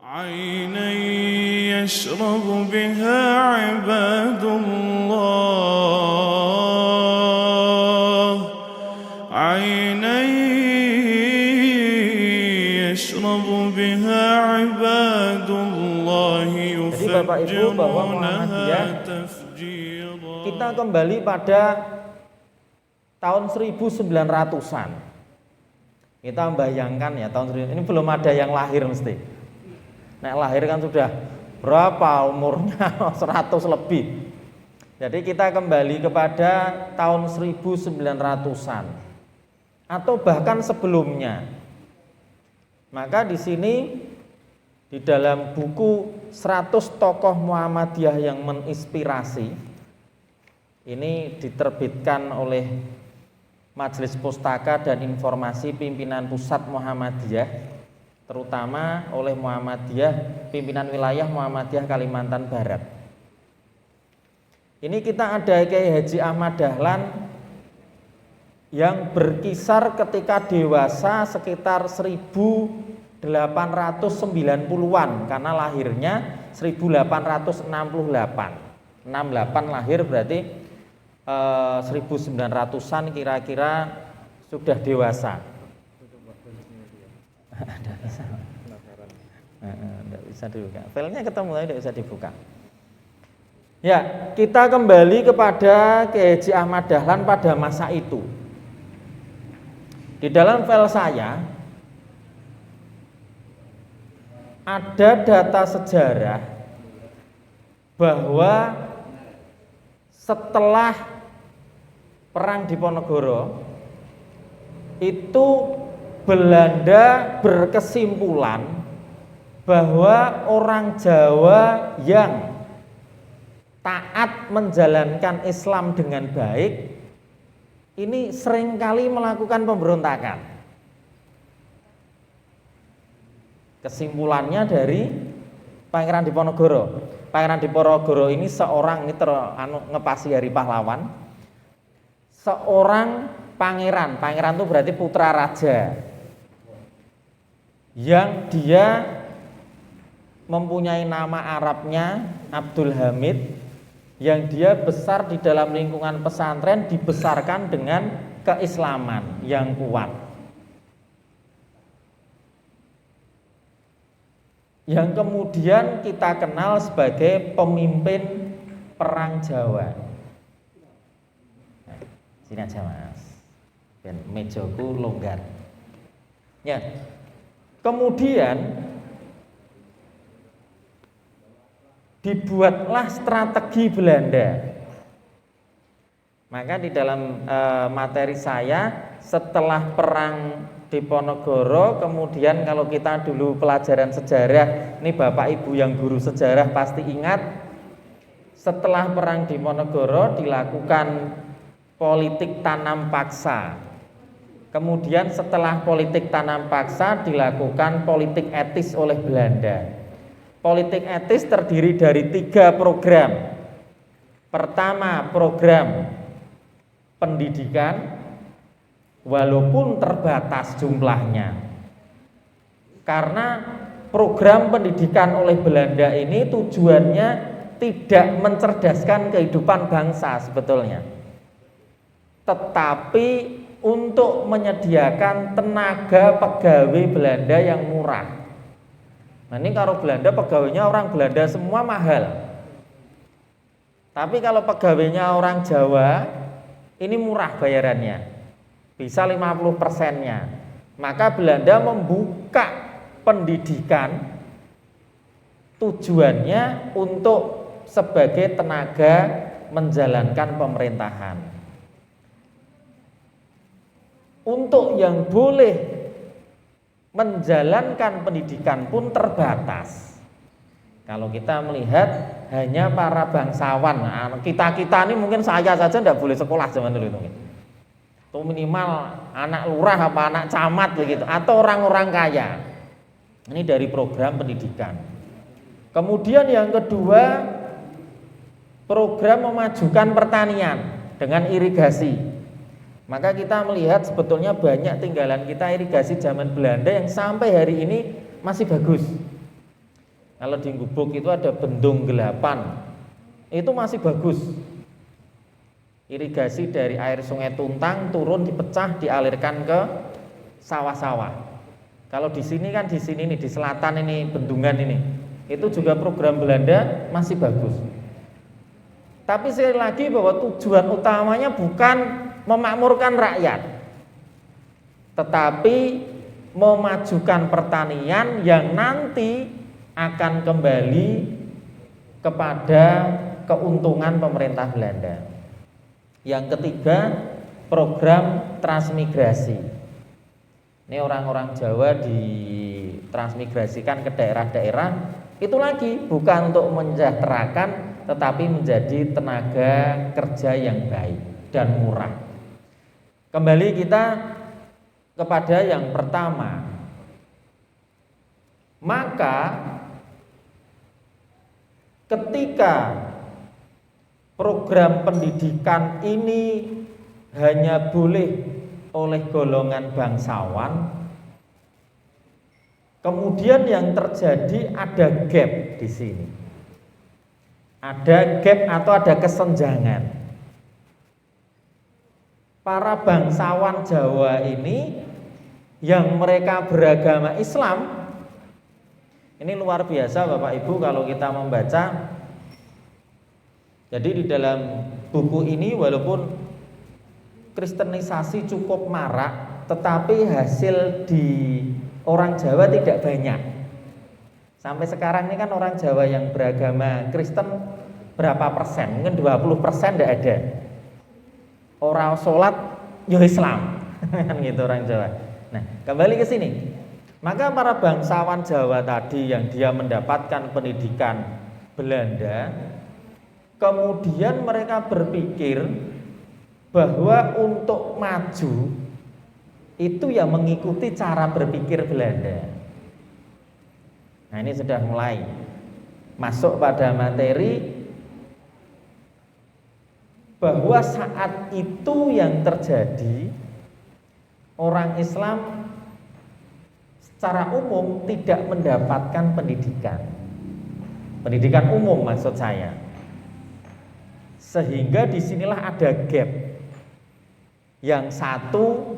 عينا يشرب بها عباد الله عينا يشرب بها عباد الله Jadi Bapak Ibu bahwa Muhammadiyah تفجيرا. kita kembali pada tahun 1900-an. Kita membayangkan ya tahun 1900 ini belum ada yang lahir mesti. Nek lahir kan sudah berapa umurnya 100 lebih. Jadi kita kembali kepada tahun 1900-an atau bahkan sebelumnya. Maka di sini di dalam buku 100 tokoh Muhammadiyah yang menginspirasi ini diterbitkan oleh Majelis Pustaka dan Informasi Pimpinan Pusat Muhammadiyah, terutama oleh Muhammadiyah pimpinan wilayah Muhammadiyah Kalimantan Barat. Ini kita ada Kiai Haji Ahmad Dahlan yang berkisar ketika dewasa sekitar 1890-an karena lahirnya 1868. 68 lahir berarti 1900-an kira-kira sudah dewasa. Tidak bisa dibuka. Filenya ketemu tapi tidak bisa dibuka. Ya, kita kembali kepada Kiai Haji Ahmad Dahlan pada masa itu. Di dalam file saya ada data sejarah bahwa setelah Perang Diponegoro itu Belanda berkesimpulan bahwa orang Jawa yang taat menjalankan Islam dengan baik ini seringkali melakukan pemberontakan. Kesimpulannya dari Pangeran Diponegoro. Pangeran Diponegoro ini seorang ini ngepasi Hari Pahlawan. Seorang pangeran itu berarti putra raja. Yang dia mempunyai nama Arabnya Abdul Hamid, yang dia besar di dalam lingkungan pesantren, dibesarkan dengan keislaman yang kuat. Yang kemudian kita kenal sebagai pemimpin Perang Jawa. Nah, sini aja Mas, dan mejoku longgar. Ya, kemudian dibuatlah strategi Belanda. Maka di dalam materi saya setelah Perang Diponegoro, kemudian kalau kita dulu pelajaran sejarah, ini Bapak Ibu yang guru sejarah pasti ingat, setelah Perang Diponegoro dilakukan politik tanam paksa. Kemudian setelah politik tanam paksa dilakukan politik etis oleh Belanda. Politik etis terdiri dari 3 program. Pertama, program pendidikan, walaupun terbatas jumlahnya. Karena program pendidikan oleh Belanda ini tujuannya tidak mencerdaskan kehidupan bangsa sebetulnya, tetapi untuk menyediakan tenaga pegawai Belanda yang murah. Nah ini kalau Belanda pegawainya orang Belanda semua mahal. Tapi kalau pegawainya orang Jawa ini murah bayarannya, bisa 50%-nya. Maka Belanda membuka pendidikan tujuannya untuk sebagai tenaga menjalankan pemerintahan. Untuk yang boleh menjalankan pendidikan pun terbatas. Kalau kita melihat hanya para bangsawan, kita ini mungkin saya saja tidak boleh sekolah zaman dulu mungkin. Itu minimal anak lurah apa anak camat begitu, atau orang-orang kaya. Ini dari program pendidikan. Kemudian yang kedua, program memajukan pertanian dengan irigasi. Maka kita melihat sebetulnya banyak tinggalan kita irigasi zaman Belanda yang sampai hari ini masih bagus. Kalau di Gubuk itu ada bendung 8. Itu masih bagus. Irigasi dari air Sungai Tuntang turun dipecah dialirkan ke sawah-sawah. Kalau di sini kan di sini nih di selatan ini bendungan ini. Itu juga program Belanda masih bagus. Tapi sekali lagi bahwa tujuan utamanya bukan memakmurkan rakyat, tetapi memajukan pertanian yang nanti akan kembali kepada keuntungan pemerintah Belanda. Yang ketiga, program transmigrasi. Ini orang-orang Jawa ditransmigrasikan ke daerah-daerah, itu lagi bukan untuk mensejahterakan, tetapi menjadi tenaga kerja yang baik dan murah. Kembali kita kepada yang pertama. Maka ketika program pendidikan ini hanya boleh oleh golongan bangsawan, kemudian yang terjadi ada gap di sini. Ada gap atau ada kesenjangan. Para bangsawan Jawa ini yang mereka beragama Islam, ini luar biasa Bapak Ibu kalau kita membaca. Jadi di dalam buku ini walaupun kristenisasi cukup marak, tetapi hasil di orang Jawa tidak banyak. Sampai sekarang ini kan orang Jawa yang beragama Kristen berapa persen? Mungkin 20% tidak ada. Orang sholat ya Islam, kan gitu orang Jawa. Nah, kembali ke sini. Maka para bangsawan Jawa tadi yang dia mendapatkan pendidikan Belanda, kemudian mereka berpikir bahwa untuk maju itu ya mengikuti cara berpikir Belanda. Nah, ini sudah mulai masuk pada materi bahwa saat itu yang terjadi orang Islam secara umum tidak mendapatkan pendidikan umum maksud saya, sehingga disinilah ada gap. Yang satu,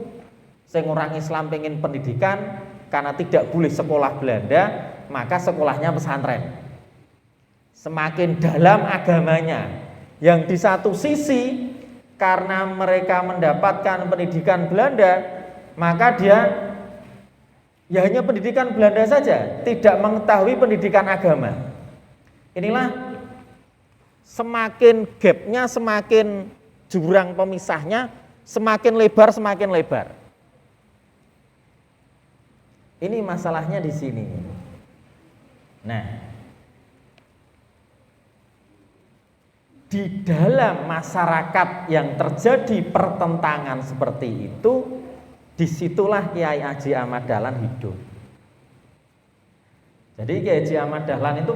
orang Islam pengen pendidikan karena tidak boleh sekolah Belanda, maka sekolahnya pesantren. Semakin dalam agamanya. Yang di satu sisi karena mereka mendapatkan pendidikan Belanda, maka dia ya hanya pendidikan Belanda saja, tidak mengetahui pendidikan agama. Inilah semakin gapnya, semakin jurang pemisahnya semakin lebar. Ini masalahnya di sini. Nah, di dalam masyarakat yang terjadi pertentangan seperti itu, disitulah Kiai Haji Ahmad Dahlan hidup. Jadi Kiai Haji Ahmad Dahlan itu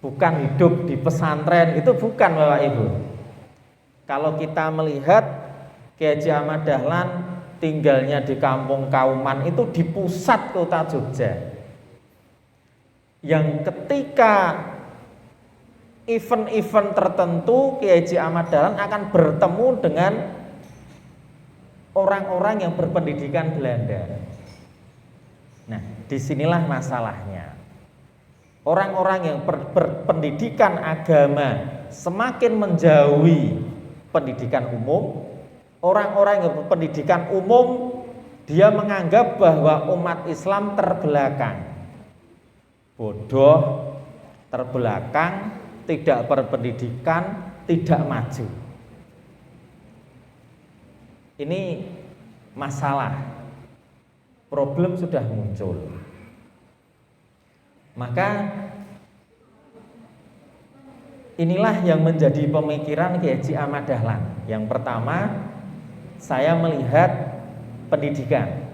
bukan hidup di pesantren, itu bukan Bapak Ibu. Kalau kita melihat Kiai Haji Ahmad Dahlan tinggalnya di kampung Kauman itu di pusat kota Jogja, yang ketika event-event tertentu Kiai Haji Ahmad Dahlan akan bertemu dengan orang-orang yang berpendidikan Belanda. Nah, disinilah masalahnya. Orang-orang yang berpendidikan agama semakin menjauhi pendidikan umum. Orang-orang yang berpendidikan umum, dia menganggap bahwa umat Islam terbelakang, bodoh, terbelakang, tidak berpendidikan, tidak maju. Ini masalah, problem sudah muncul. Maka inilah yang menjadi pemikiran Kiai Haji Ahmad Dahlan. Yang pertama, saya melihat pendidikan.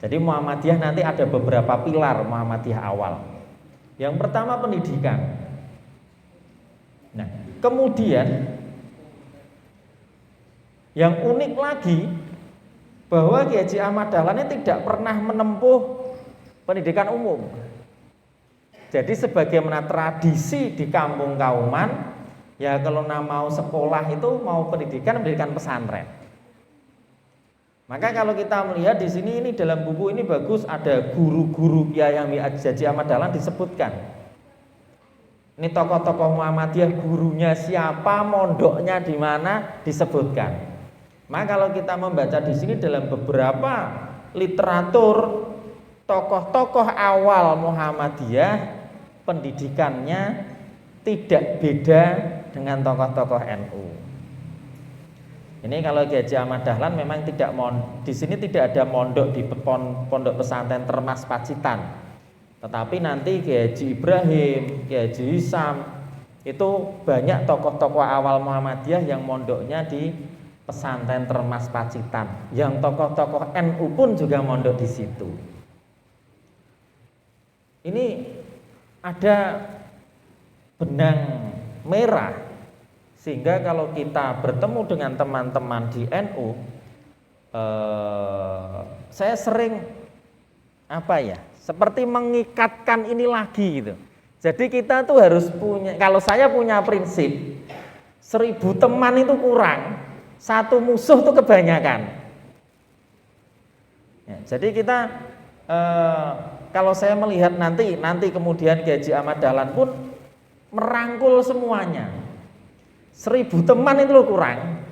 Jadi Muhammadiyah nanti ada beberapa pilar Muhammadiyah awal. Yang pertama pendidikan. Nah, kemudian yang unik lagi bahwa Kiai Haji Ahmad Dahlan ini tidak pernah menempuh pendidikan umum. Jadi sebagaimana tradisi di kampung Kauman, ya kalau mau sekolah itu mau pendidikan pesantren. Maka kalau kita melihat di sini ini dalam buku ini bagus, ada guru-guru Kiai Haji Ahmad Dahlan disebutkan. Ini tokoh-tokoh Muhammadiyah, gurunya siapa, mondoknya di mana disebutkan. Maka kalau kita membaca di sini dalam beberapa literatur, tokoh-tokoh awal Muhammadiyah pendidikannya tidak beda dengan tokoh-tokoh NU. Ini kalau Kiai Haji Ahmad Dahlan memang di sini tidak ada mondok di pondok pesantren Termas Pacitan. Tetapi nanti Kiai Haji Ibrahim, Kiai Haji Hisam itu banyak tokoh-tokoh awal Muhammadiyah yang mondoknya di pesantren Termas Pacitan. Yang tokoh-tokoh NU pun juga mondok di situ. Ini ada benang merah. Sehingga kalau kita bertemu dengan teman-teman di NU, saya sering seperti mengikatkan ini lagi gitu. Jadi kita tuh harus punya, kalau saya punya prinsip 1000 teman itu kurang, 1 musuh tuh kebanyakan. Ya, jadi kita kalau saya melihat nanti kemudian Kiai Haji Ahmad Dahlan pun merangkul semuanya. 1000 teman itu kurang,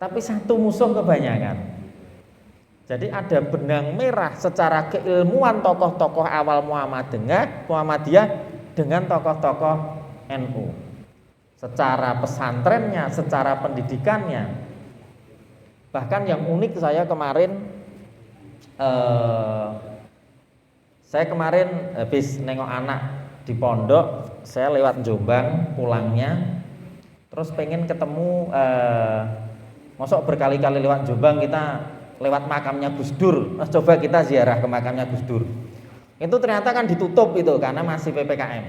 tapi 1 musuh kebanyakan. Jadi ada benang merah secara keilmuan tokoh-tokoh awal Muhammadiyah dengan tokoh-tokoh NU. Secara pesantrennya, secara pendidikannya. Bahkan yang unik saya kemarin habis nengok anak di pondok, saya lewat Jombang pulangnya, terus pengen ketemu, mosok berkali-kali lewat Jombang kita lewat makamnya Gus Dur, coba kita ziarah ke makamnya Gus Dur. Itu ternyata kan ditutup itu karena masih PPKM.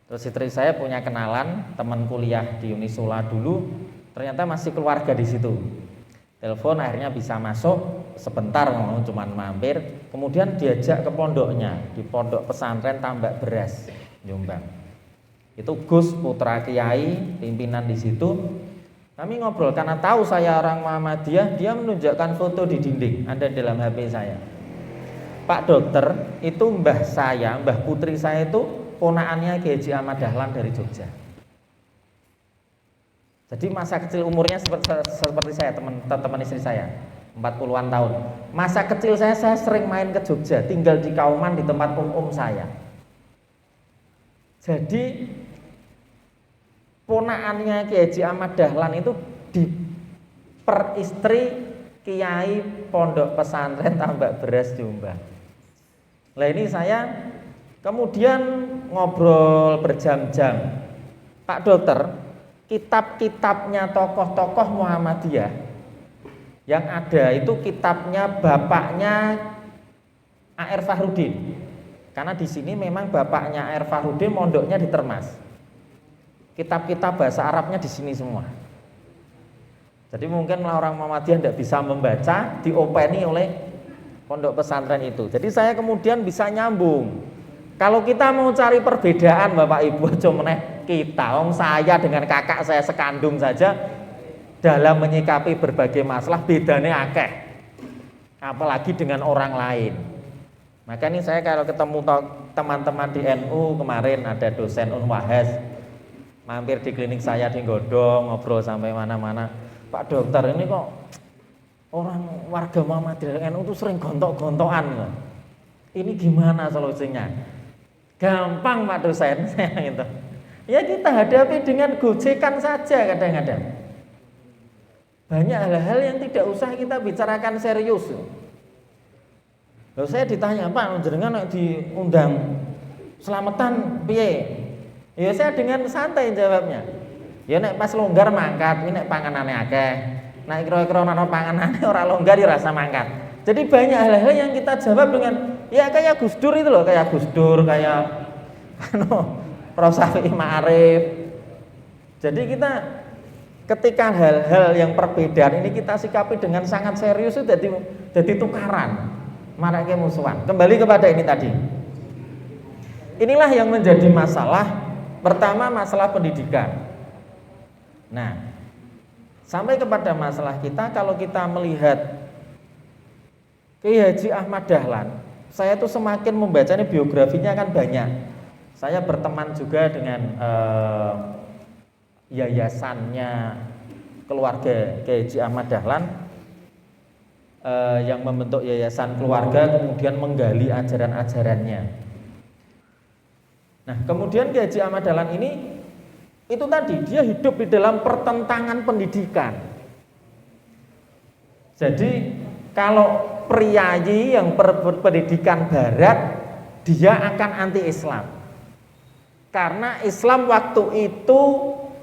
Terus istri saya punya kenalan teman kuliah di Unisula dulu, ternyata masih keluarga di situ. Telepon akhirnya bisa masuk sebentar, cuman mampir, kemudian diajak ke pondoknya di pondok pesantren Tambak Beras Jombang. Itu Gus putra Kiai pimpinan di situ. Kami ngobrol karena tahu saya orang Muhammadiyah, dia menunjukkan foto di dinding, ada dalam HP saya. Pak dokter, itu mbah putri saya itu ponaannya Kiai Haji Ahmad Dahlan dari Jogja. Jadi masa kecil umurnya seperti saya, teman istri saya, 40-an tahun. Masa kecil saya sering main ke Jogja, tinggal di Kauman di tempat saya. Jadi ponaannya Kiai Haji Ahmad Dahlan itu diperistri Kiai Pondok Pesantren Tambak Beras Jombang. Lah ini saya kemudian ngobrol berjam-jam. Pak dokter, kitab-kitabnya tokoh-tokoh Muhammadiyah yang ada itu kitabnya bapaknya A.R. Fahrudin. Karena di sini memang bapaknya A.R. Fahrudin mondoknya di Termas. Kitab-kitab bahasa Arabnya di sini semua. Jadi mungkin orang Muhammadiyah tidak bisa membaca, diopeni oleh pondok pesantren itu. Jadi saya kemudian bisa nyambung. Kalau kita mau cari perbedaan Bapak Ibu, cuma kita, saya dengan kakak saya sekandung saja dalam menyikapi berbagai masalah bedanya akeh. Apalagi dengan orang lain. Maka ini saya kalau ketemu teman-teman di NU kemarin ada dosen Unwahas mampir di klinik saya di Godong, ngobrol sampai mana-mana. Pak dokter, ini kok orang warga Muhammadiyah NU itu sering gontok-gontokan. Ini gimana solusinya? Gampang Pak dosen, gitu. Ya kita hadapi dengan gojekan saja kadang-kadang. Banyak hal-hal yang tidak usah kita bicarakan serius. Lalu saya ditanya, Pak, jenengan diundang selamatan piye? Ya saya dengan santai jawabnya. Ya nek pas longgar mangkat, ini nek panganane akeh. Nek kira-kira ana panganane ora longgar ya rasa mangkat. Jadi banyak hal-hal yang kita jawab dengan ya kayak Gus Dur itu loh, kayak Gus Dur, kayak Prof. Syafi'i Ma'arif. Jadi kita ketika hal-hal yang perbedaan ini kita sikapi dengan sangat serius itu jadi tukaran, marake musuhan. Kembali kepada ini tadi. inilah yang menjadi masalah. Pertama, masalah pendidikan. Nah, sampai kepada masalah kita, kalau kita melihat Kiai Haji Ahmad Dahlan, saya tuh semakin membacanya, biografinya kan banyak. Saya berteman juga dengan yayasannya keluarga Kiai Haji Ahmad Dahlan, yang membentuk yayasan keluarga, kemudian menggali ajaran-ajarannya. Nah, kemudian Kiai Haji Ahmad Dahlan ini, itu tadi, dia hidup di dalam pertentangan pendidikan. Jadi, kalau priayi yang berpendidikan barat, dia akan anti-Islam. Karena Islam waktu itu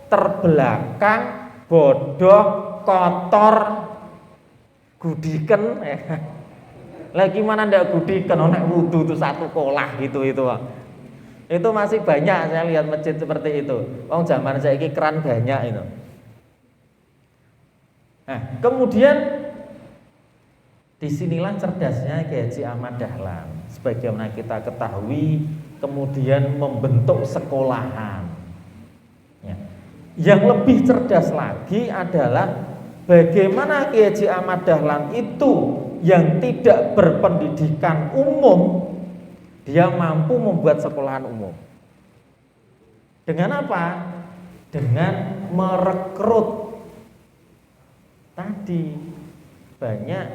terbelakang, bodoh, kotor, gudiken. Lagi mana ndak gudiken, nek wudu itu satu kolah gitu itu. Itu masih banyak saya lihat masjid seperti itu. Wong zaman saiki keran banyak itu. Nah, kemudian disinilah cerdasnya Kiai Haji Ahmad Dahlan. Sebagaimana kita ketahui, kemudian membentuk sekolahan. Ya. Yang lebih cerdas lagi adalah bagaimana Kiai Haji Ahmad Dahlan itu yang tidak berpendidikan umum, dia mampu membuat sekolahan umum. Dengan apa? Dengan merekrut tadi banyak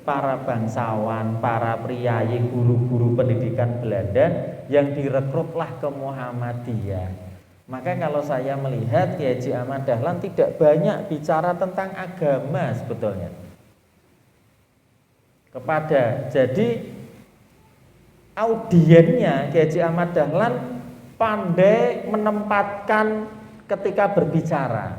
para bangsawan, para priayi, guru-guru pendidikan Belanda yang direkrutlah ke Muhammadiyah. Maka kalau saya melihat Kiai Haji Ahmad Dahlan tidak banyak bicara tentang agama sebetulnya. Jadi audiennya Kiai Haji Ahmad Dahlan pandai menempatkan ketika berbicara.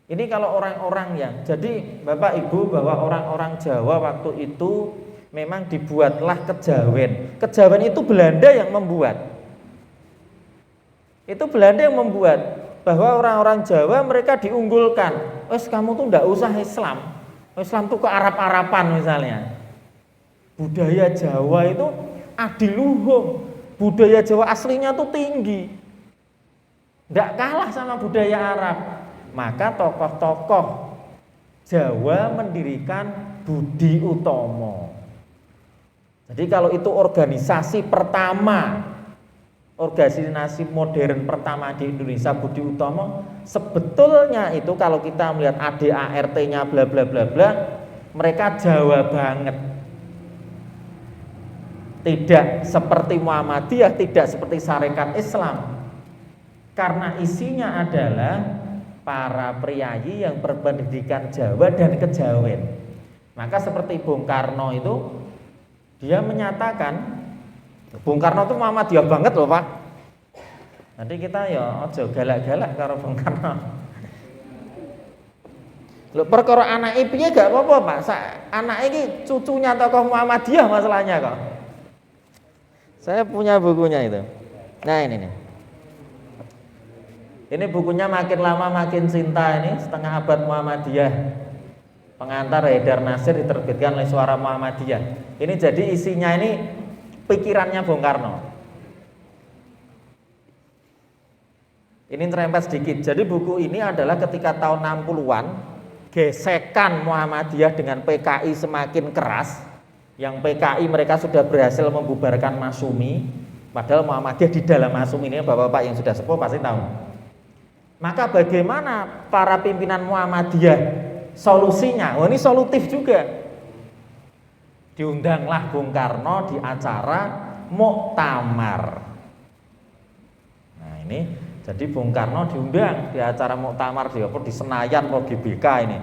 Ini kalau orang-orang yang, jadi Bapak Ibu, bahwa orang-orang Jawa waktu itu memang dibuatlah kejawen. Kejawen itu Belanda yang membuat. Itu Belanda yang membuat bahwa orang-orang Jawa mereka diunggulkan. Kamu tuh ndak usah Islam. Islam tuh ke Arab-Araban misalnya. Budaya Jawa itu adiluhung. Budaya Jawa aslinya tuh tinggi. Ndak kalah sama budaya Arab. Maka tokoh-tokoh Jawa mendirikan Budi Utomo. Jadi kalau itu organisasi pertama, organisasi modern pertama di Indonesia, Budi Utomo, sebetulnya itu kalau kita melihat ADART-nya bla bla bla bla, mereka Jawa banget. Tidak seperti Muhammadiyah, tidak seperti Sarekat Islam. Karena isinya adalah para priayi yang berpendidikan Jawa dan kejawen. Maka seperti Bung Karno itu, dia menyatakan, Bung Karno itu Muhammadiyah banget loh Pak. Nanti kita ya ojo galak-galak karo Bung Karno. Lho perkara anake piye gak apa-apa Pak. Anake iki cucunya tokoh Muhammadiyah masalahnya kok. Saya punya bukunya itu. Nah ini nih. Ini bukunya Makin Lama Makin Cinta, ini setengah abad Muhammadiyah. Pengantar Haidar Nasir, diterbitkan oleh Suara Muhammadiyah. Ini jadi isinya ini pikirannya Bung Karno. Ini terempet sedikit. Jadi buku ini adalah ketika tahun 60-an gesekan Muhammadiyah dengan PKI semakin keras. Yang PKI mereka sudah berhasil membubarkan Masyumi, padahal Muhammadiyah di dalam Masyumi ini Bapak-bapak yang sudah sepuh pasti tahu. Maka bagaimana para pimpinan Muhammadiyah solusinya? Ini solutif juga. Diundanglah Bung Karno di acara muktamar. Nah ini, jadi Bung Karno diundang di acara muktamar di Senayan atau GBK ini.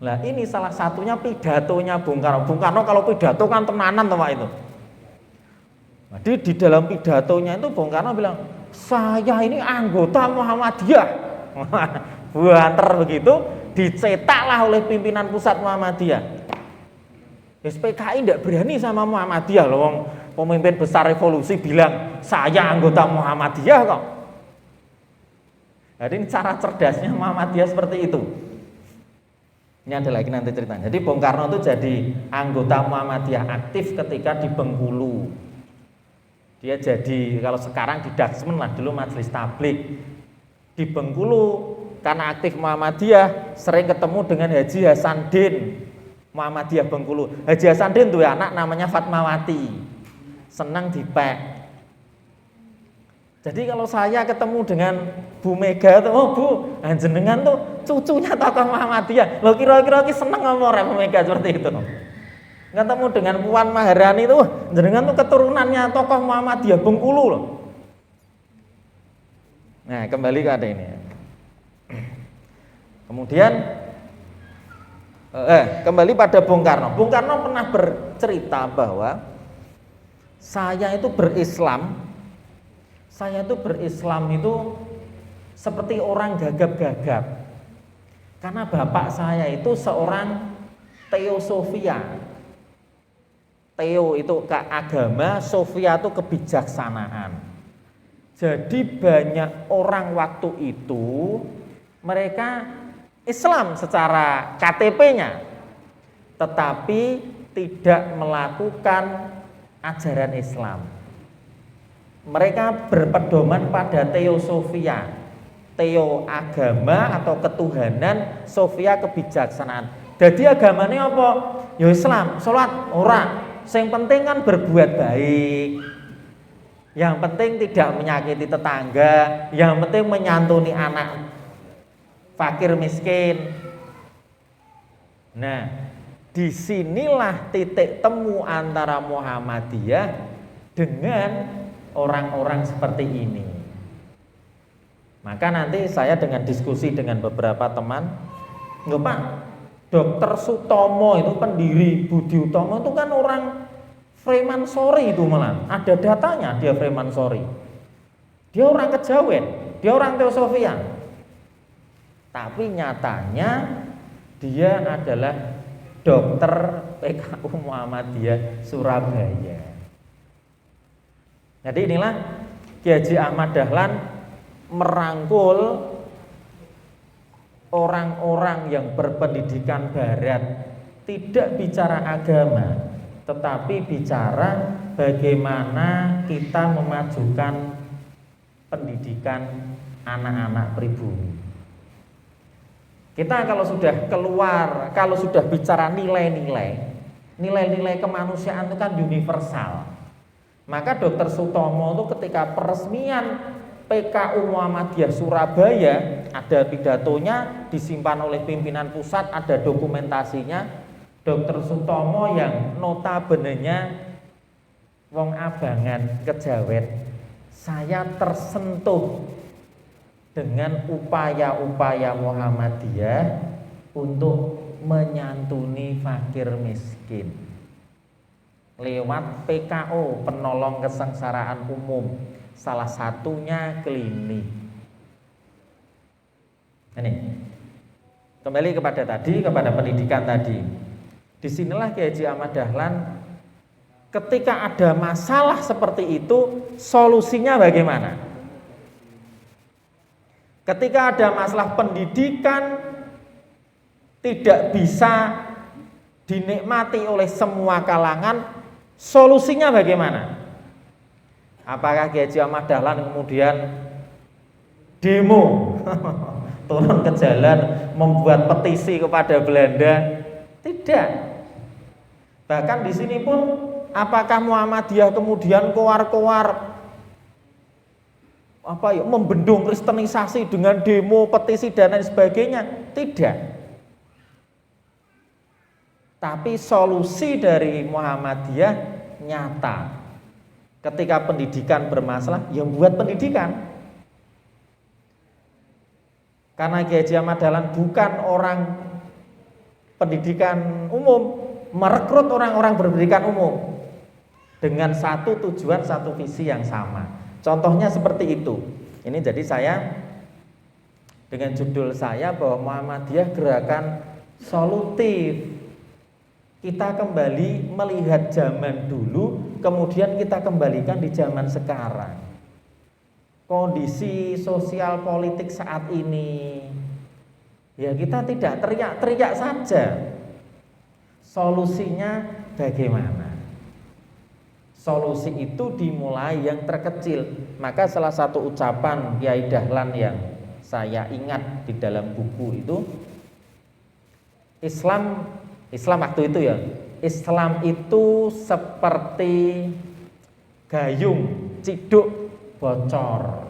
Nah ini salah satunya pidatonya Bung Karno. Bung Karno kalau pidato kan tenanan teman itu. Jadi di dalam pidatonya itu Bung Karno bilang, saya ini anggota Muhammadiyah. Banter begitu, dicetaklah oleh pimpinan pusat Muhammadiyah. SPKI tidak berani sama Muhammadiyah loh, pemimpin besar revolusi bilang saya anggota Muhammadiyah kok. Jadi ini cara cerdasnya Muhammadiyah seperti itu. Ini ada lagi nanti ceritanya. Jadi Bung Karno itu jadi anggota Muhammadiyah aktif ketika di Bengkulu. Dia jadi, kalau sekarang di Daksmen lah, dulu Majelis Tablik. Di Bengkulu karena aktif Muhammadiyah sering ketemu dengan Haji Hasanuddin Muhammadiyah Bengkulu. Haji Hasanuddin tuh anak namanya Fatmawati, senang dipek. Jadi kalau saya ketemu dengan Bu Mega tuh, oh Bu, jenengan tuh cucunya tokoh Muhammadiyah. Lo kira-kira seneng ngomong Bu Mega seperti itu. Ketemu dengan Puan Maharani tuh, jenengan tuh keturunannya tokoh Muhammadiyah Bengkulu loh. Nah, kembali ke ada ini. Kemudian kembali pada Bung Karno. Bung Karno pernah bercerita bahwa saya itu berislam itu seperti orang gagap-gagap. Karena bapak saya itu seorang teosofia. Teo itu ke agama, sofia itu kebijaksanaan. Jadi banyak orang waktu itu mereka Islam secara KTP-nya, tetapi tidak melakukan ajaran Islam. Mereka berpedoman pada teosofia, teo agama atau ketuhanan, sofia kebijaksanaan. Jadi agamanya apa? Ya Islam, sholat ora. Yang penting kan berbuat baik. Yang penting tidak menyakiti tetangga, yang penting menyantuni anak fakir miskin. Nah, disinilah titik temu antara Muhammadiyah dengan orang-orang seperti ini. Maka nanti saya dengan diskusi dengan beberapa teman, enggak Pak, Dr. Sutomo itu pendiri Budi Utomo itu kan orang Freemansori itu malah. Ada datanya dia Freemansori. Dia orang kejawen, dia orang teosofia. Tapi nyatanya dia adalah dokter PKU Muhammadiyah Surabaya. Jadi inilah Kiai Haji Ahmad Dahlan merangkul orang-orang yang berpendidikan barat, tidak bicara agama, tetapi bicara bagaimana kita memajukan pendidikan anak-anak pribumi. Kita kalau sudah keluar, kalau sudah bicara nilai-nilai kemanusiaan itu kan universal. Maka Dr. Sutomo itu ketika peresmian PKU Muhammadiyah Surabaya, ada pidatonya disimpan oleh pimpinan pusat, ada dokumentasinya. Dr. Sutomo yang notabenenya wong Abangan Kejawen, saya tersentuh dengan upaya-upaya Muhammadiyah untuk menyantuni fakir miskin lewat PKO, penolong kesengsaraan umum, salah satunya klinik. Ini kembali kepada pendidikan tadi. Disinilah Kiai Haji Ahmad Dahlan ketika ada masalah seperti itu, solusinya bagaimana? Ketika ada masalah pendidikan tidak bisa dinikmati oleh semua kalangan, solusinya bagaimana? Apakah Kiai Haji Ahmad Dahlan kemudian demo turun ke jalan membuat petisi kepada Belanda? Tidak. Bahkan di sini pun apakah Muhammadiyah kemudian koar-koar membendung kristenisasi dengan demo, petisi dan lain sebagainya? Tidak. Tapi solusi dari Muhammadiyah nyata. Ketika pendidikan bermasalah, ya buat pendidikan. Karena Kiai Haji Ahmad Dahlan bukan orang pendidikan umum, merekrut orang-orang berpendidikan umum dengan satu tujuan, satu visi yang sama. Contohnya seperti itu. Ini jadi saya dengan judul saya bahwa Muhammadiyah gerakan solutif. Kita kembali melihat zaman dulu, kemudian kita kembalikan di zaman sekarang. Kondisi sosial politik saat ini Ya kita tidak teriak-teriak saja. Solusinya bagaimana? Solusi itu dimulai yang terkecil. Maka salah satu ucapan Kiai Dahlan yang saya ingat di dalam buku itu, Islam waktu itu ya, Islam itu seperti gayung ciduk bocor.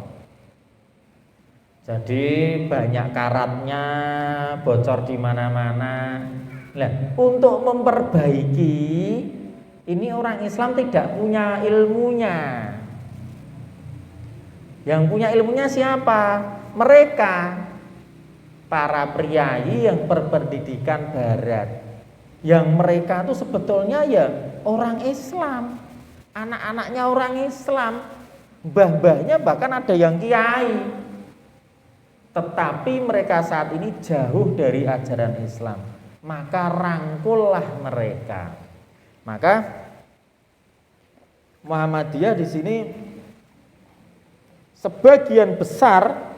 Jadi banyak karatnya, bocor di mana-mana. Nah, untuk memperbaiki ini orang Islam tidak punya ilmunya. Yang punya ilmunya siapa? Mereka, para priai yang berpendidikan barat. Yang mereka itu sebetulnya ya orang Islam, anak-anaknya orang Islam, mbah-mbahnya bahkan ada yang kiai. Tetapi mereka saat ini jauh dari ajaran Islam. Maka rangkullah mereka. Maka Muhammadiyah di sini sebagian besar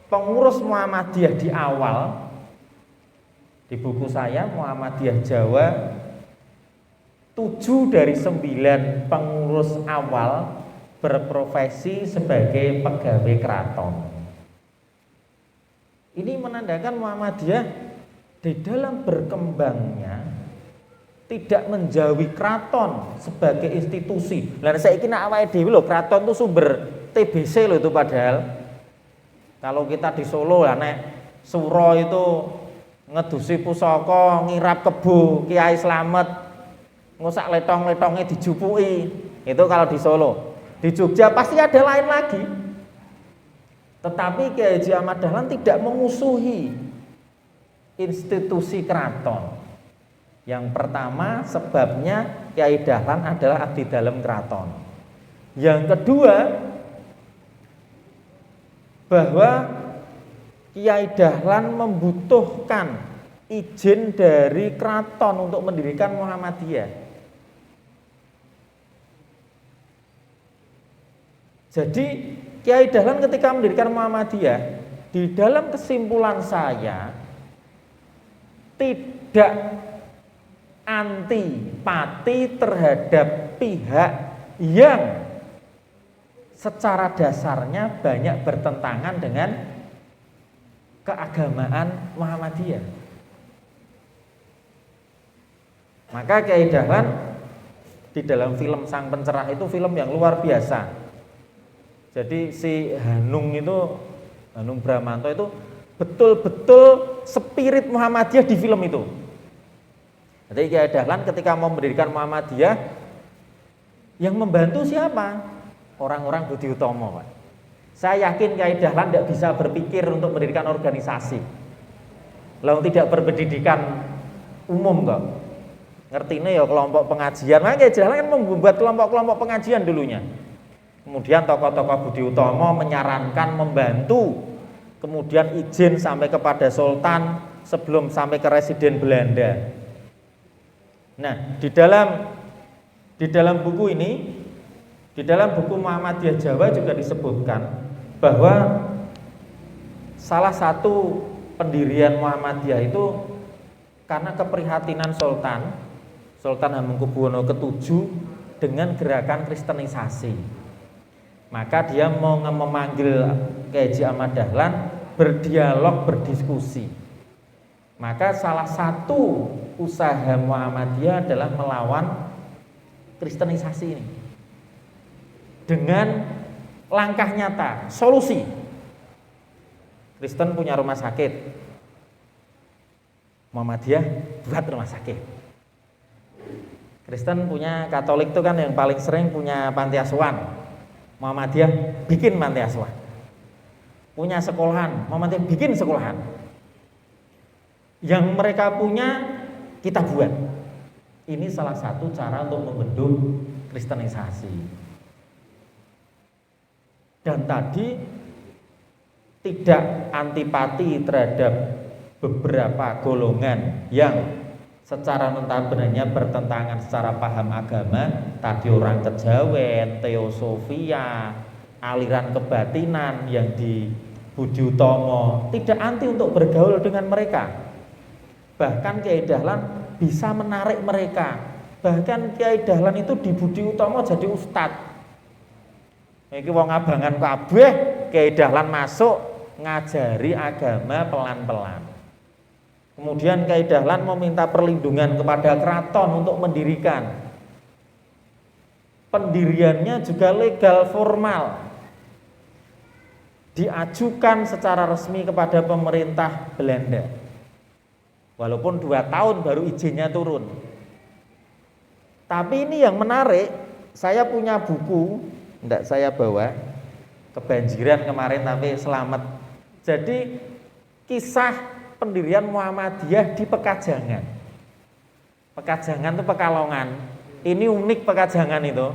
pengurus Muhammadiyah di awal, di buku saya Muhammadiyah Jawa, 7 dari 9 pengurus awal berprofesi sebagai pegawai keraton. Ini menandakan Muhammadiyah di dalam berkembangnya tidak menjauhi keraton sebagai institusi. Lah saiki nek awake dhewe lho, keraton itu sumber TBC loh itu padahal. Kalau kita di Solo lah nek Suro itu ngedusi pusaka, ngirap kebo, Kiai Slamet, ngosak letong-letongnya dijupuki. Itu kalau di Solo. Di Jogja pasti ada lain lagi. Tetapi Kiai Haji Ahmad Dahlan tidak memusuhi institusi keraton. Yang pertama sebabnya Kiai Dahlan adalah abdi dalam keraton. Yang kedua, bahwa Kiai Dahlan membutuhkan izin dari keraton untuk mendirikan Muhammadiyah. Jadi Kiai Dahlan ketika mendirikan Muhammadiyah, di dalam kesimpulan saya tidak antipati terhadap pihak yang secara dasarnya banyak bertentangan dengan keagamaan Muhammadiyah. Maka Kiai Dahlan di dalam film Sang Pencerah itu film yang luar biasa. Jadi si Hanung Bramantyo itu betul-betul spirit Muhammadiyah di film itu. Jadi Kiai Dahlan ketika mau mendirikan Muhammadiyah, yang membantu siapa? Orang-orang Budi Utomo, Pak. Saya yakin Kiai Dahlan tidak bisa berpikir untuk mendirikan organisasi. Lalu tidak berpendidikan umum kok. Ngertine ya kelompok pengajian. Makanya Kiai Dahlan kan membuat kelompok-kelompok pengajian dulunya. Kemudian tokoh-tokoh Budi Utomo menyarankan, membantu, kemudian izin sampai kepada Sultan sebelum sampai ke Residen Belanda. Nah, di dalam buku ini, di dalam buku Muhammadiyah Jawa juga disebutkan bahwa salah satu pendirian Muhammadiyah itu karena keprihatinan Sultan Hamengkubuwono ke-7 dengan gerakan kristenisasi. Maka dia mau memanggil Kiai Haji Ahmad Dahlan berdialog, berdiskusi. Maka salah satu usaha Muhammadiyah adalah melawan kristenisasi ini dengan langkah nyata, solusi. Kristen punya rumah sakit, Muhammadiyah buat rumah sakit. Kristen punya, Katolik itu kan yang paling sering punya panti asuhan, Muhammadiyah bikin panti asuhan. Punya sekolahan, Muhammadiyah bikin sekolahan. Yang mereka punya kita buat. Ini salah satu cara untuk membendung kristenisasi. Dan tadi tidak antipati terhadap beberapa golongan yang secara notabene bertentangan secara paham agama. Tadi orang kejawen, teosofia, aliran kebatinan yang Budi Utomo tidak anti untuk bergaul dengan mereka. Bahkan Kiai Dahlan bisa menarik mereka. Bahkan Kiai Dahlan itu di Budi Utomo jadi ustadz. Iki wong abangan kabeh, Kiai Dahlan masuk ngajari agama pelan-pelan. Kemudian Kiai Dahlan meminta perlindungan kepada keraton untuk mendirikan. Pendiriannya juga legal formal. Diajukan secara resmi kepada pemerintah Belanda. Walaupun 2 tahun baru izinnya turun. Tapi ini yang menarik, saya punya buku, enggak saya bawa, kebanjiran kemarin tapi selamat. Jadi kisah pendirian Muhammadiyah di Pekajangan. Pekajangan itu Pekalongan. Ini unik Pekajangan itu.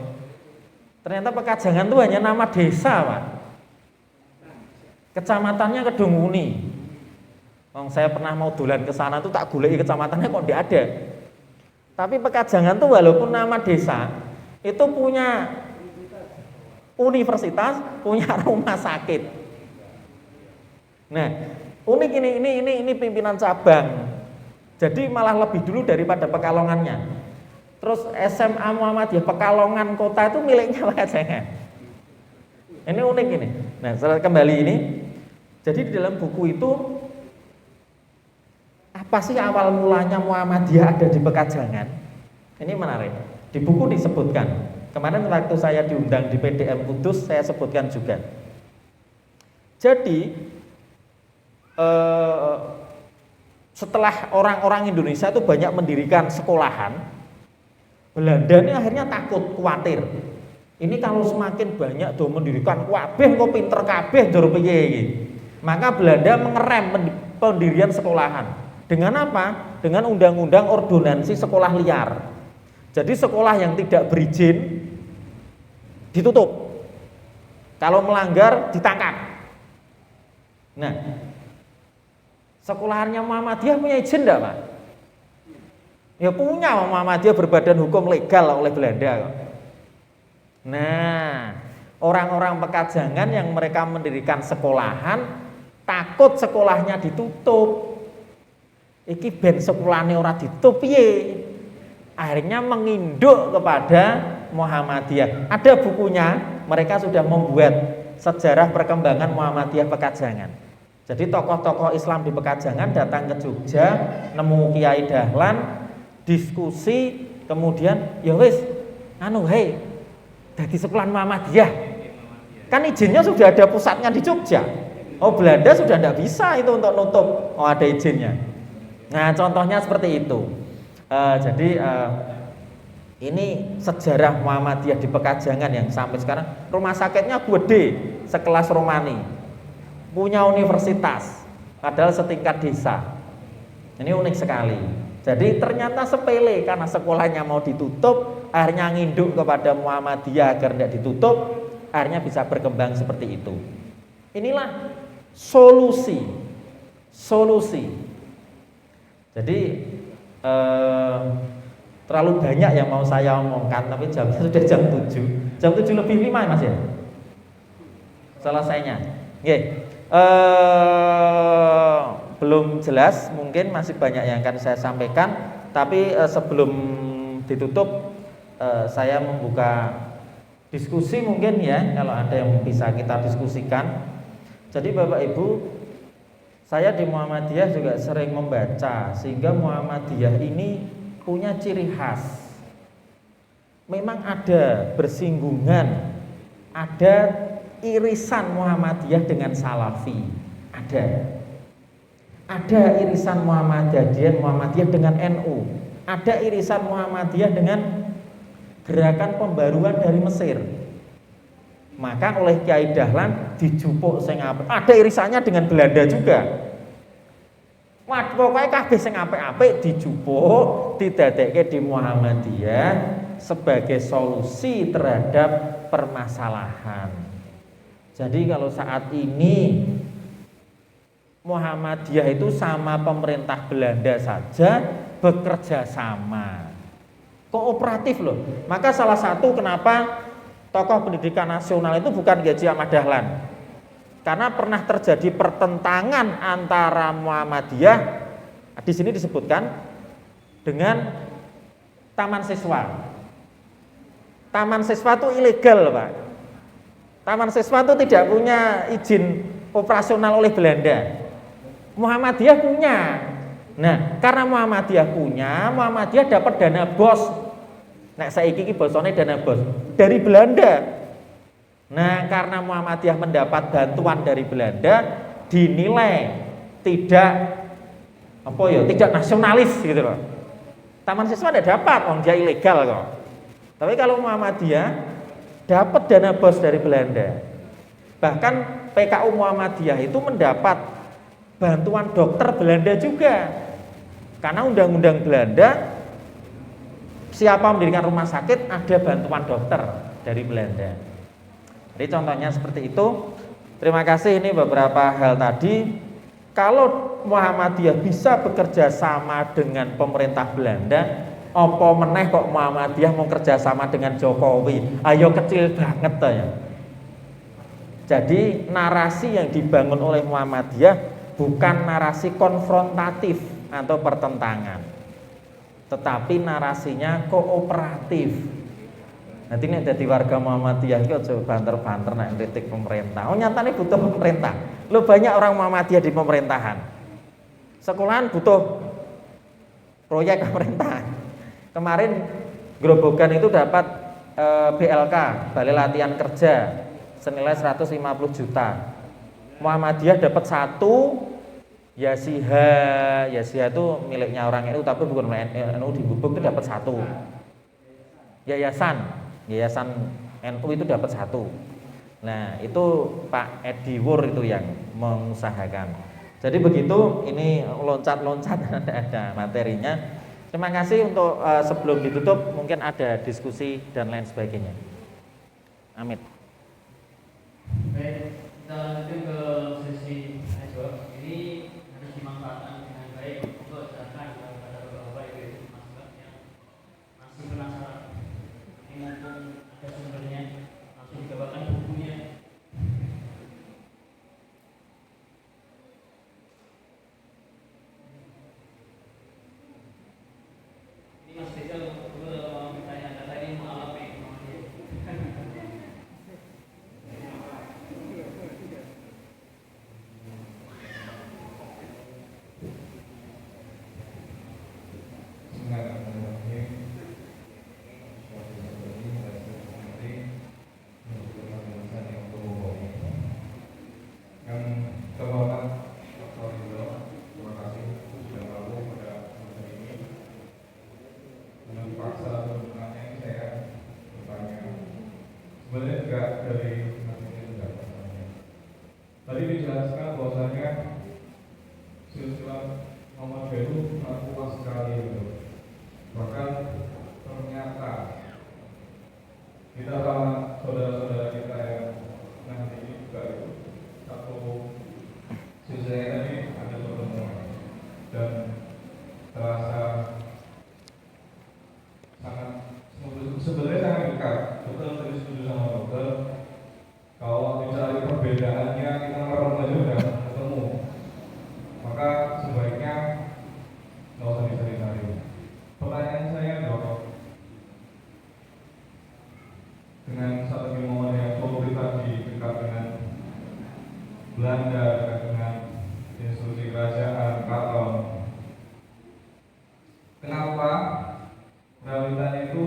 Ternyata Pekajangan itu hanya nama desa, Pak. Kecamatannya Kedunguni. Saya pernah mau dolan ke sana tuh tak goleki kecamatannya kok tidak ada. Tapi Pekajangan tuh walaupun nama desa itu punya universitas, punya rumah sakit. Nah, unik ini pimpinan cabang. Jadi malah lebih dulu daripada Pekalongannya. Terus SMA Muhammadiyah Pekalongan kota itu miliknya Pekajangan. Ini unik ini. Nah, setelah kembali ini, jadi di dalam buku itu apa sih awal mulanya Muhammadiyah ada di Pekajangan? Ini menarik. Di buku disebutkan. Kemarin waktu saya diundang di PDM Kudus, saya sebutkan juga. Jadi setelah orang-orang Indonesia itu banyak mendirikan sekolahan, Belanda ini akhirnya takut, khawatir. Ini kalau semakin banyak do mendirikan kabeh kok pinter kabeh jur piye iki. Maka Belanda mengerem pendirian sekolahan. Dengan apa? Dengan undang-undang ordonansi sekolah liar. Jadi sekolah yang tidak berizin ditutup. Kalau melanggar ditangkap. Nah, sekolahannya Muhammadiyah punya izin enggak, Pak? Ya punya, Muhammadiyah berbadan hukum legal oleh Belanda. Nah, orang-orang Pekajangan yang mereka mendirikan sekolahan takut sekolahnya ditutup. Iki ben sekolahane ora ditutup piye? Akhirnya menginduk kepada Muhammadiyah. Ada bukunya, mereka sudah membuat sejarah perkembangan Muhammadiyah Pekajangan. Jadi tokoh-tokoh Islam di Pekajangan datang ke Jogja, nemu Kiai Dahlan, diskusi, kemudian ya wis, dadi sekolahan Muhammadiyah. Kan izinnya sudah ada pusatnya di Jogja. Oh, Belanda sudah tidak bisa itu untuk nutup. Oh, ada izinnya. Nah, contohnya seperti itu. Ini sejarah Muhammadiyah di Pekajangan yang sampai sekarang rumah sakitnya gede, sekelas Romani, punya universitas, padahal setingkat desa. Ini unik sekali. Jadi ternyata sepele karena sekolahnya mau ditutup, akhirnya nginduk kepada Muhammadiyah agar tidak ditutup, akhirnya bisa berkembang seperti itu. Inilah solusi. Jadi terlalu banyak yang mau saya omongkan, tapi jamnya sudah jam 7. Jam 7 lebih 5 Mas ya? Selesainya. Belum jelas, mungkin masih banyak yang akan saya sampaikan, tapi sebelum ditutup saya membuka diskusi mungkin ya, kalau ada yang bisa kita diskusikan. Jadi Bapak Ibu, saya di Muhammadiyah juga sering membaca, sehingga Muhammadiyah ini punya ciri khas. Memang ada bersinggungan, ada irisan Muhammadiyah dengan Salafi, ada irisan Muhammadiyah dengan NU, ada irisan Muhammadiyah dengan gerakan pembaruan dari Mesir. Maka oleh Kiai Dahlan dijupuk sing apik. Ada irisannya dengan Belanda juga. Pokoknya kabeh sing apik-apik dijupuk, didadekke di Muhammadiyah sebagai solusi terhadap permasalahan. Jadi kalau saat ini Muhammadiyah itu sama pemerintah Belanda saja bekerja sama, kooperatif loh. Maka salah satu kenapa tokoh pendidikan nasional itu bukan Haji Ahmad Dahlan, Karena pernah terjadi pertentangan antara Muhammadiyah, di sini disebutkan, dengan taman siswa. Taman siswa itu ilegal, Pak. Taman siswa itu tidak punya izin operasional oleh Belanda. Muhammadiyah punya. Nah, karena Muhammadiyah punya, Muhammadiyah dapat dana BOS. Nah, saiki iki bosone dana BOS dari Belanda. Nah, karena Muhammadiyah mendapat bantuan dari Belanda, dinilai tidak tidak nasionalis gitu loh. Taman siswa tidak dapat, dia ilegal kok. Tapi kalau Muhammadiyah dapat dana BOS dari Belanda. Bahkan PKU Muhammadiyah itu mendapat bantuan dokter Belanda juga. Karena undang-undang Belanda, siapa mendirikan rumah sakit ada bantuan dokter dari Belanda. Jadi contohnya seperti itu. Terima kasih, ini beberapa hal tadi. Kalau Muhammadiyah bisa bekerja sama dengan pemerintah Belanda, apa meneh kok Muhammadiyah mau kerja sama dengan Jokowi? Ayo kecil banget ya. Jadi narasi yang dibangun oleh Muhammadiyah bukan narasi konfrontatif atau pertentangan, tetapi narasinya kooperatif. Nanti ini jadi warga Muhammadiyah itu coba banter-banter nak kritik pemerintah. Oh nyatanya butuh pemerintah. Lo banyak orang Muhammadiyah di pemerintahan. Sekolahan butuh proyek pemerintah. Kemarin Grobogan itu dapat BLK, Balai Latihan Kerja, senilai 150 juta. Muhammadiyah dapat 1, Yasiha itu miliknya orang NU tapi bukan milik NU, di Gubuk itu dapat 1. Yayasan NU itu dapat 1. Nah, itu Pak Edi Wur itu yang mengusahakan. Jadi begitu, ini loncat-loncat ada materinya. Terima kasih. Untuk sebelum ditutup mungkin ada diskusi dan lain sebagainya. Amit. Baik, kita lanjut ke sesi jawab. Ini harus dimanfaatkan dengan baik untuk silakan kepada Bapak Ibu masyarakat yang masih penasaran. Ini mumpung ada sumbernya, langsung dibawakan bukunya. Mas Rizal bertanya kata ini mengalami sebenarnya juga dari tadi dijelaskan bahwasanya silsilah Muhammadiyah itu sangat luas sekali gitu. Bahkan ternyata kita sama saudara-saudara kita yang nanti ini juga itu satu silsilah ini ada pertemuan dan terasa sangat sebenarnya sangat dekat. Dokter tadi setuju sama dokter. Kalau dicari perbedaannya kita merem aja udah ketemu. Maka sebaiknya nggak usah dicari-cari. Pertanyaan saya dok, dengan strategi momen yang Polri tadi dekat dengan Belanda, dekat dengan institusi kerajaan, Keraton, kenapa realitanya itu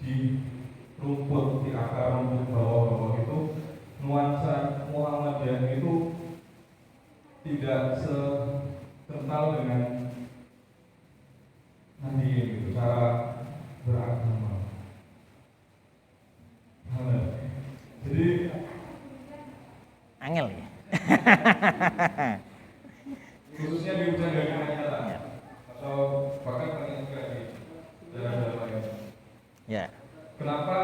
di rumput, di akar rumput bawah-bawah itu nuansa Muhammadiyah itu tidak sekental dengan Nahdien gitu, cara beragama. Jadi Angel ya. khususnya di hujan dari Nyala atau bahkan pengen juga di daerah-daerah lain. Ya. Kenapa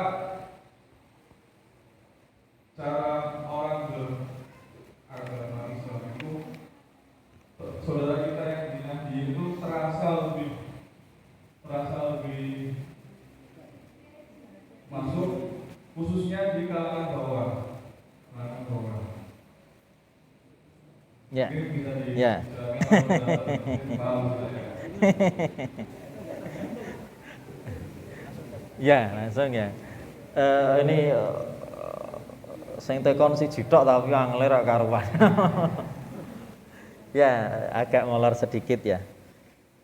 cara orang beragama Islam itu saudara kita yang di Nahdien itu terasa lebih masuk, khususnya di kalangan bawah. Ya. Mungkin bisa Ya. paham saja. Ya, langsung ya. Ini sing tekon siji tok tapi angele ra karuan. Ya, agak molor sedikit ya.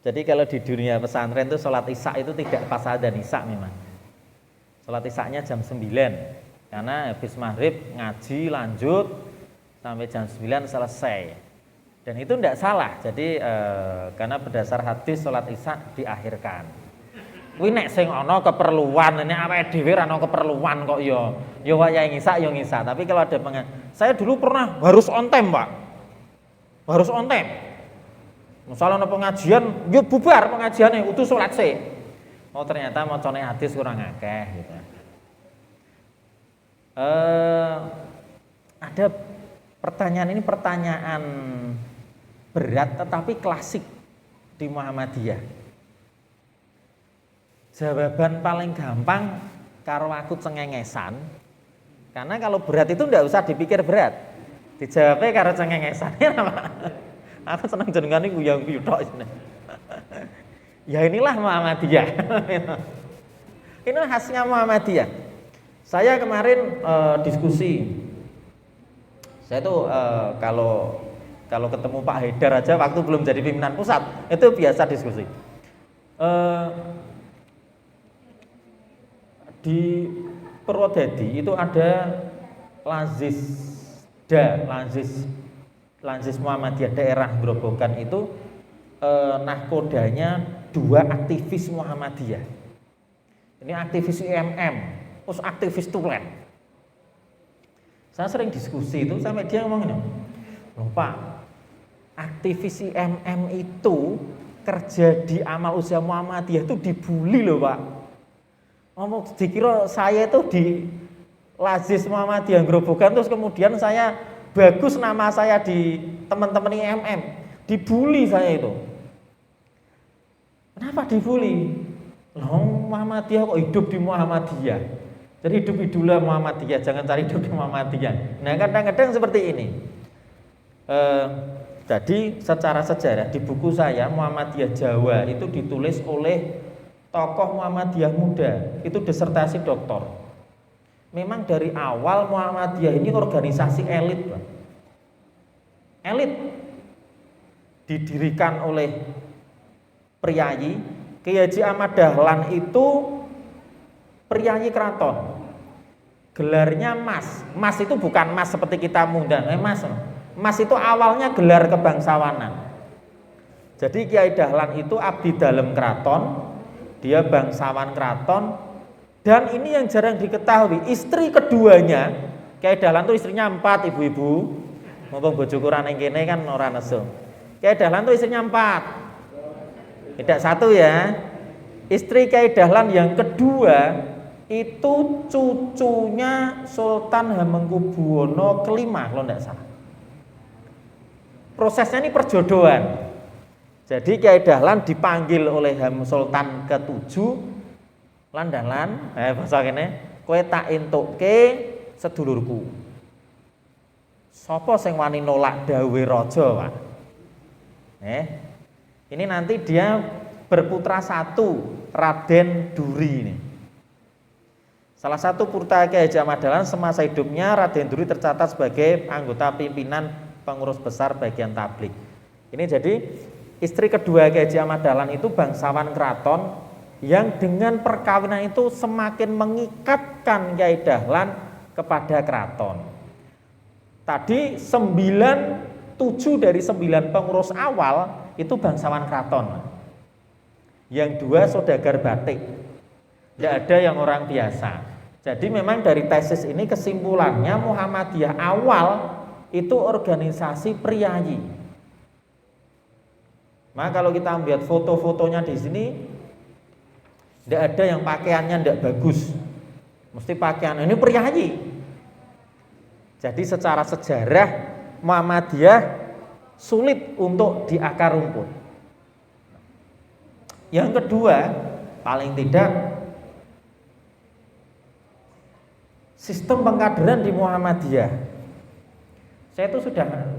Jadi kalau di dunia pesantren itu sholat isya itu tidak pas adzan isya memang. Sholat isyanya jam 9. Karena habis maghrib ngaji lanjut sampai jam 9 selesai. Dan itu tidak salah. Jadi karena berdasar hadis sholat isya diakhirkan. Kuwi nek sing ana keperluan, ini awake dhewe ra ana keperluan kok ya wayahe ngisa ya ngisa. Tapi kalau ada saya dulu pernah harus on time, Pak. Harus on time. Misalnya ana pengajian, yo bubar pengajiane, utuh salat sik. Oh ternyata macane hadis kurang akeh gitu. Ada pertanyaan ini pertanyaan berat tetapi klasik di Muhammadiyah. Jawaban paling gampang karo aku cengengesan. Karena kalau berat itu ndak usah dipikir berat. Dijawabnya karo cengengesan. Aku seneng jenengane guyang-guyu tok. Ya inilah Muhammadiyah. Ini khasnya Muhammadiyah. Saya kemarin diskusi. Saya tuh kalau ketemu Pak Haidar aja waktu belum jadi pimpinan pusat, itu biasa diskusi. Di Purwodadi itu ada Lanzis Muhammadiyah daerah Grobogan itu nahkodanya 2 aktivis Muhammadiyah. Ini aktivis IMM, terus aktivis Tulen. Saya sering diskusi itu sampai dia ngomong ini, loh Pak, aktivis IMM itu kerja di Amal Usaha Muhammadiyah itu dibully loh Pak. Ngomong dikira saya itu di Lazis Muhammadiyah Grobogan terus kemudian saya bagus nama saya di teman-teman IMM, dibully saya itu. Kenapa dibully? Loh Muhammadiyah kok hidup di Muhammadiyah. Jadi hidup-hiduplah Muhammadiyah, jangan cari hidup di Muhammadiyah. Nah kadang-kadang seperti ini. Jadi secara sejarah di buku saya Muhammadiyah Jawa itu ditulis oleh tokoh Muhammadiyah muda, itu disertasi doktor. Memang dari awal Muhammadiyah ini organisasi elit, Pak. Elit didirikan oleh priyayi. Kiai Haji Ahmad Dahlan itu priyayi keraton. Gelarnya Mas. Mas itu bukan Mas seperti kita muda, Mas. Mas itu awalnya gelar kebangsawanan. Jadi Kiai Dahlan itu abdi dalem keraton. Dia bangsawan keraton, dan ini yang jarang diketahui, istri keduanya, Kiai Dahlan itu istrinya 4 ibu-ibu, mumpung bojoku ra ning kene kan ora nesu. Kiai Dahlan itu istrinya 4, tidak 1 ya. Istri Kiai Dahlan yang kedua itu cucunya Sultan Hamengkubuwono kelima kalau tidak salah. Prosesnya ini perjodohan. Jadi Kiai Dahlan dipanggil oleh Sultan ke-7 lan Dahlan, bahasa kene, kowe tak entukke sedulurku. Sapa sing wani nolak dawuhe raja, Pak? Ini nanti dia berputra 1, Raden Duri ini. Salah satu putra Kiai Haji Ahmad Dahlan semasa hidupnya Raden Duri tercatat sebagai anggota pimpinan pengurus besar bagian tablik. Ini jadi istri kedua Kiai Haji Ahmad Dahlan itu bangsawan keraton yang dengan perkawinan itu semakin mengikatkan Kiai Dahlan kepada keraton. Tadi 7 dari 9 pengurus awal itu bangsawan keraton. Yang 2 saudagar batik. Tidak ada yang orang biasa. Jadi memang dari tesis ini kesimpulannya Muhammadiyah awal itu organisasi priyayi. Maka kalau kita melihat foto-fotonya di sini, tidak ada yang pakaiannya tidak bagus. Mesti pakaian ini priyayi. Jadi secara sejarah Muhammadiyah sulit untuk diakar rumput. Yang kedua, paling tidak sistem pengkaderan di Muhammadiyah Saya itu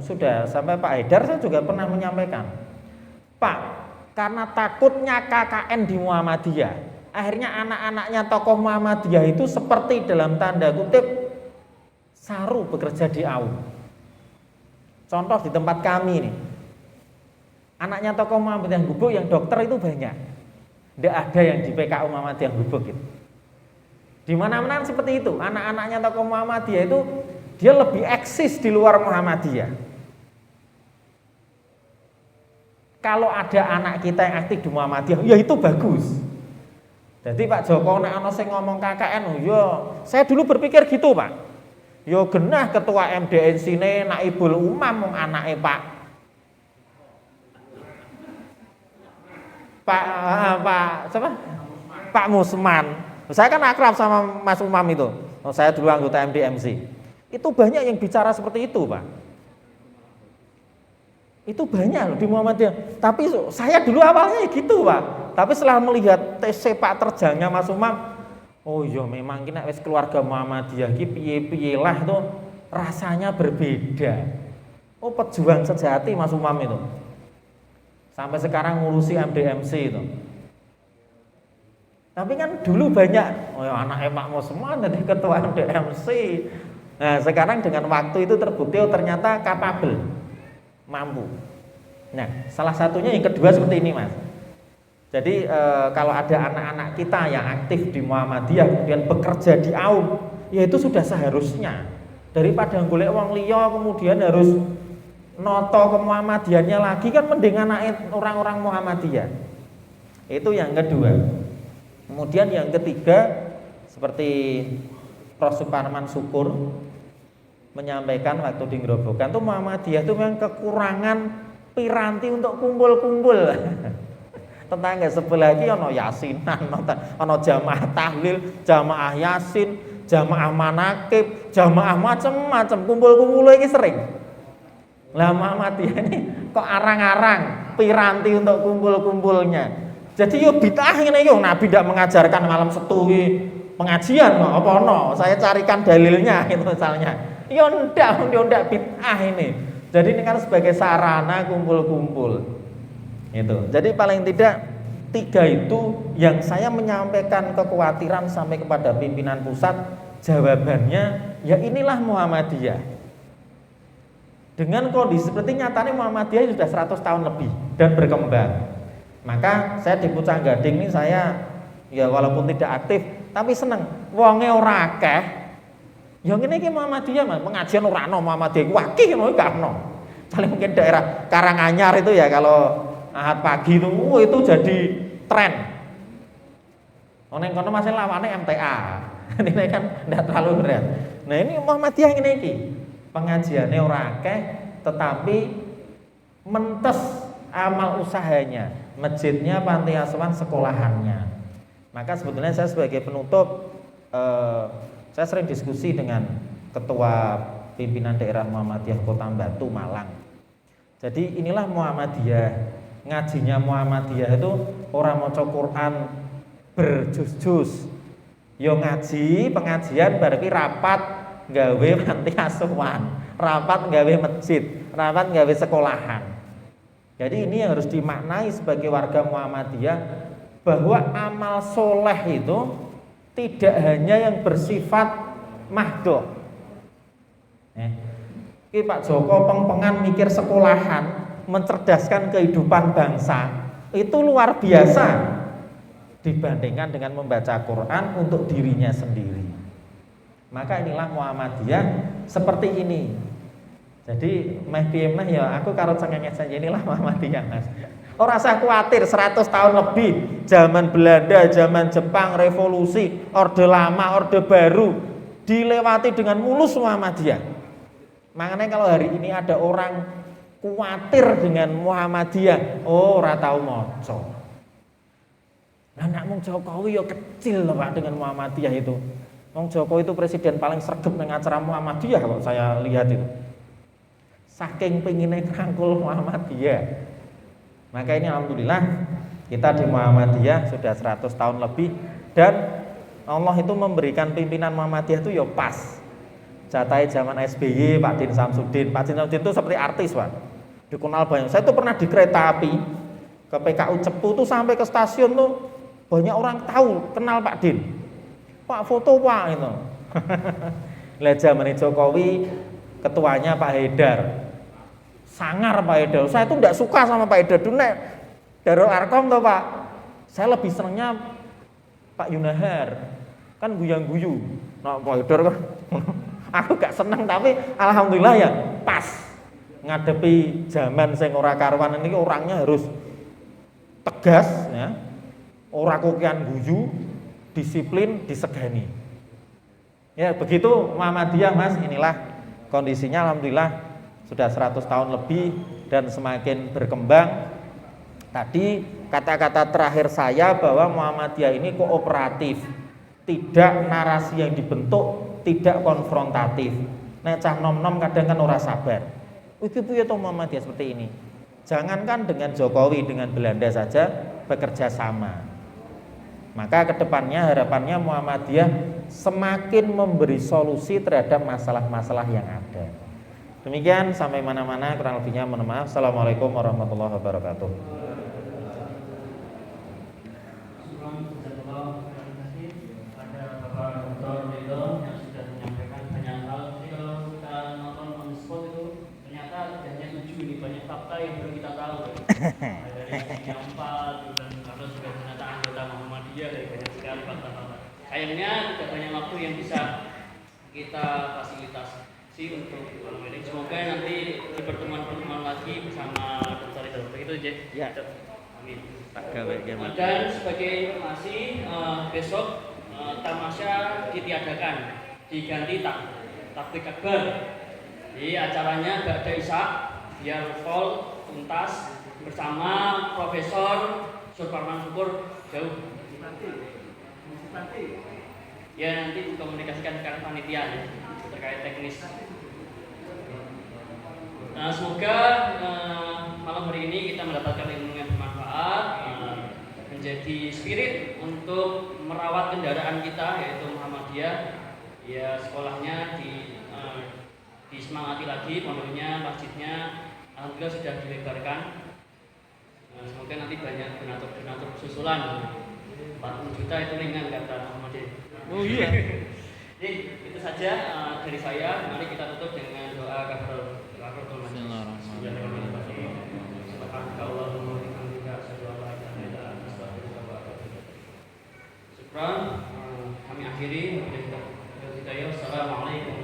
sudah sampai Pak Haidar saya juga pernah menyampaikan, Pak, karena takutnya KKN di Muhammadiyah, akhirnya anak-anaknya tokoh Muhammadiyah itu seperti dalam tanda kutip saru bekerja di AU. Contoh di tempat kami nih, anaknya tokoh Muhammadiyah Gubuk yang dokter itu banyak, tidak ada yang di PKU Muhammadiyah Gubuk gitu. Di mana-mana seperti itu, anak-anaknya tokoh Muhammadiyah itu dia lebih eksis di luar Muhammadiyah. Kalau ada anak kita yang aktif di Muhammadiyah, ya itu bagus. Jadi Pak Joko nek ana sing ngomong KKN, yo saya dulu berpikir gitu, Pak. Yo genah ketua MDN sine Naibul Umam wong anake Pak Musman. Saya kan akrab sama Mas Umam itu. Saya dulu anggota MDMC. Itu banyak yang bicara seperti itu, Pak. Itu banyak loh di Muhammadiyah. Tapi saya dulu awalnya gitu, Pak. Tapi setelah melihat sepak terjangnya Mas Umam, oh iya memang kita wis keluarga Muhammadiyah ki piye-piye lah tuh rasanya berbeda. Oh pejuang sejati Mas Umam itu. Sampai sekarang ngurusi MDMC itu. Tapi kan dulu banyak, oh ya anaknya Pak Musman jadi ketua MDMC. Nah sekarang dengan waktu itu terbukti oh, ternyata kapabel, mampu. Nah salah satunya yang kedua seperti ini Mas. Jadi kalau ada anak-anak kita yang aktif di Muhammadiyah kemudian bekerja di AUM, ya itu sudah seharusnya. Daripada golek wong liya kemudian harus noto ke Muhammadiyahnya lagi, kan mending anak orang-orang Muhammadiyah. Itu yang kedua. Kemudian yang ketiga seperti Prof. Suparman Syukur menyampaikan waktu di Grobogan tuh Muhammadiyah itu memang kekurangan piranti untuk kumpul-kumpul. Tetangga sebelah lagi ono yasinan, ono jamaah tahlil, jamaah yasin, jamaah manakib, jamaah macam-macam, kumpul-kumpul lagi sering. Lah Muhammadiyah ini kok arang-arang piranti untuk kumpul-kumpulnya. Jadi yo bid'ah ngene yo, Nabi tidak mengajarkan malam Setu pengajian kok apa ono. Saya carikan dalilnya itu misalnya. Yo ndak bid'ah ini. Jadi ini kan sebagai sarana kumpul-kumpul. Itu. Jadi paling tidak 3 itu yang saya menyampaikan kekhawatiran sampai kepada pimpinan pusat, jawabannya ya inilah Muhammadiyah. Dengan kondisi seperti nyatanya Muhammadiyah sudah 100 tahun lebih dan berkembang. Maka saya di Pucang Gading ini saya ya walaupun tidak aktif tapi seneng. Wonge ora akeh. Ya ngene iki Muhammadiyah Mas, pengajian ora ono Muhammadiyah wakih ngono gak ono. Paling mungkin daerah Karanganyar itu ya kalau Ahad pagi itu jadi tren. Neng kono masih lawane MTA. Ini kan tidak terlalu berat. Nah ini Muhammadiyah ngene iki. Pengajiannya ora akeh tetapi mentes amal usahanya, masjidnya, panti asuhan, sekolahannya. Maka sebetulnya saya sebagai penutup saya sering diskusi dengan ketua pimpinan daerah Muhammadiyah Kota Batu Malang. Jadi inilah Muhammadiyah, ngajinya Muhammadiyah itu orang maca Quran berjus-jus. Yo ngaji, pengajian berarti rapat gawe panti asuhan, rapat gawe masjid, rapat gawe sekolahan. Jadi ini yang harus dimaknai sebagai warga Muhammadiyah bahwa amal soleh itu tidak hanya yang bersifat mahdoh. Ini Pak Joko peng-pengan mikir sekolahan, mencerdaskan kehidupan bangsa, itu luar biasa dibandingkan dengan membaca Quran untuk dirinya sendiri. Maka inilah Muhammadiyah seperti ini. Jadi meh piye meh ya aku karo cengenge saja inilah Muhammadiyah Mas. Ora usah khawatir 100 tahun lebih, zaman Belanda, zaman Jepang, revolusi, orde lama, orde baru dilewati dengan mulus Muhammadiyah. Makanya kalau hari ini ada orang khawatir dengan Muhammadiyah, oh ora tau maca. Lah nek mung Jokowi ya kecil loh Pak dengan Muhammadiyah itu. Wong Jokowi itu presiden paling sregep nang acara Muhammadiyah kalau saya lihat itu. Saking pengennya rangkul Muhammadiyah. Maka ini alhamdulillah kita di Muhammadiyah sudah 100 tahun lebih dan Allah itu memberikan pimpinan Muhammadiyah itu ya pas. Catai zaman SBY, Pak Din Samsudin. Pak Din Samsudin itu seperti artis, Pak. Dikenal banyak. Saya tuh pernah di kereta api ke PKU Cepu tuh sampai ke stasiun tuh banyak orang tahu, kenal Pak Din. Pak foto Pak itu. Lah zaman Jokowi ketuanya Pak Haidar. Sangar Pak Haidar. Saya tuh enggak suka sama Pak Haidar dulu Darul Arkom tuh Pak. Saya lebih senangnya Pak Yunahar. Kan guyang-guyu. Nah, Pak Haidar kan aku gak seneng, tapi alhamdulillah ya pas ngadepi zaman sing ora karuan ini orangnya harus tegas ya. Ora kokian guyu, disiplin, disegani. Ya, begitu Muhammadiyah Mas, inilah kondisinya alhamdulillah sudah 100 tahun lebih dan semakin berkembang. Tadi kata-kata terakhir saya bahwa Muhammadiyah ini kooperatif, tidak narasi yang dibentuk, tidak konfrontatif. Nek cah nom-nom kadang kan ora sabar. Iki piye to Muhammadiyah seperti ini? Jangankan dengan Jokowi, dengan Belanda saja bekerja sama. Maka kedepannya harapannya Muhammadiyah semakin memberi solusi terhadap masalah-masalah yang ada. Demikian sampai mana-mana, kurang lebihnya mohon maaf. Assalamualaikum warahmatullahi wabarakatuh. Fakta yang belum kita tahu dari yang 4 dan karena sudah ternyata anggota Muhammadiyah dari banyak sekali fakta-fakta. Sayangnya tidak banyak waktu yang bisa kita fasilitasi untuk ini. Semoga nanti di pertemuan-pertemuan lagi bersama Dr. Ridho. Begitu aja. Ya. Amin. Dan sebagai informasi besok tamasya ditiadakan, diganti takbir akbar. Jadi acaranya ba'da isya biar full tuntas bersama Profesor Surparman Syukur jauh. Ya nanti dikomunikasikan sekarang panitia ya, terkait teknis. Nah, semoga malam hari ini kita mendapatkan ilmu yang bermanfaat, menjadi spirit untuk merawat kendaraan kita yaitu Muhammadiyah. Ya sekolahnya disemangati lagi, pondoknya, masjidnya, alhamdulillah sudah dilebarkan. Semoga nanti banyak donatur susulan. 40 juta itu ringan kata Muhammadiyah. Oh iya. Jadi itu saja dari saya. Mari kita tutup dengan doa kafaratul Syukran. Kami akhiri. Assalamualaikum